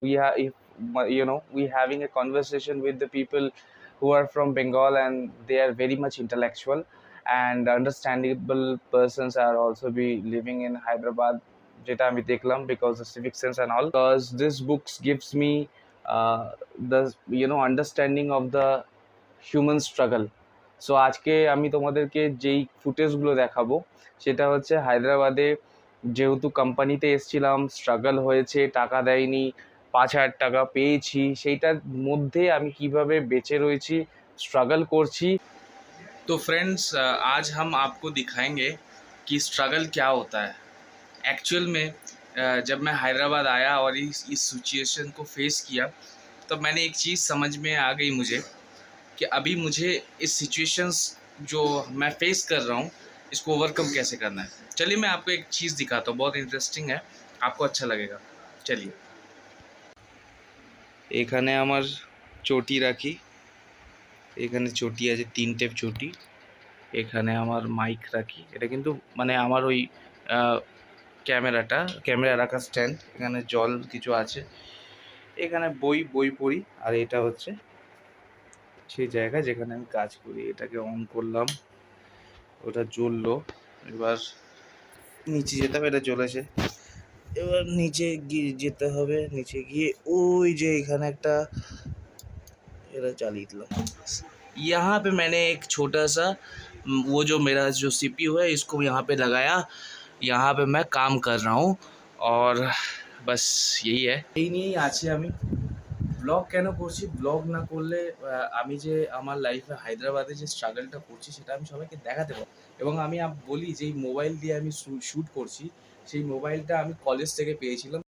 we have if we having a conversation with the people who are from Bengal, and they are very much intellectual and understandable persons are also be living in Hyderabad, যেটা আমি দেখলাম, because the civic sense and all, because this books gives me the understanding of the human struggle. So আজকে আমি তোমাদেরকে যেই ফুটেজগুলো দেখাবো সেটা হচ্ছে হায়দ্রাবাদে যেহেতু কোম্পানিতে এসছিলাম, স্ট্রাগল হয়েছে, টাকা দেয়নি, 5,000 টাকা পেয়েছি, সেইটার মধ্যে আমি কিভাবে বেঁচে রয়েছি, স্ট্রাগল করছি। तो फ्रेंड्स, आज हम आपको दिखाएंगे कि स्ट्रगल क्या होता है एक्चुअल में। जब मैं हैदराबाद आया और इस सिचुएशन को फेस किया, तो मैंने एक चीज़ समझ में आ गई मुझे कि अभी मुझे इस सिचुएशंस जो मैं फेस कर रहा हूँ इसको ओवरकम कैसे करना है। चलिए मैं आपको एक चीज़ दिखाता हूँ, बहुत इंटरेस्टिंग है, आपको अच्छा लगेगा। चलिए, এখানে আমার চটি রাখি, এখানে চটি আছে, 3টে চটি। এখানে আমার মাইক রাখি, এটা কিন্তু মানে আমার ওই ক্যামেরা রাখার স্ট্যান্ড। এখানে জল কিছু আছে, এখানে বই পড়ি। আর এটা হচ্ছে সেই জায়গা যেখানে আমি কাজ করি। এটাকে অন করলাম, ওটা জ্বললো। এবার নিচে যেতে হবে, এটা জ্বলেছে। এবার নিচে গিয়ে যেতে হবে, নিচে গিয়ে ওই যে এখানে একটা এটা চালিয়ে দিলাম। यहाँ पे मैंने एक छोटा सा वो जो मेरा जो सीपीयू है इसको यहाँ पे लगाया, यहाँ पे मैं काम कर रहा हूँ। और बस यही है, এই নিয়েই আছি আমি। ব্লগ কেন করছি, ব্লগ না করলে আমি যে আমার লাইফে হায়দ্রাবাদে যে স্ট্রাগলটা করছি সেটা আমি সবাইকে দেখাতে পারি। এবং আমি বলি যে এই মোবাইল দিয়ে আমি শ্যুট করছি, সেই মোবাইলটা আমি কলেজ থেকে পেয়েছিলাম।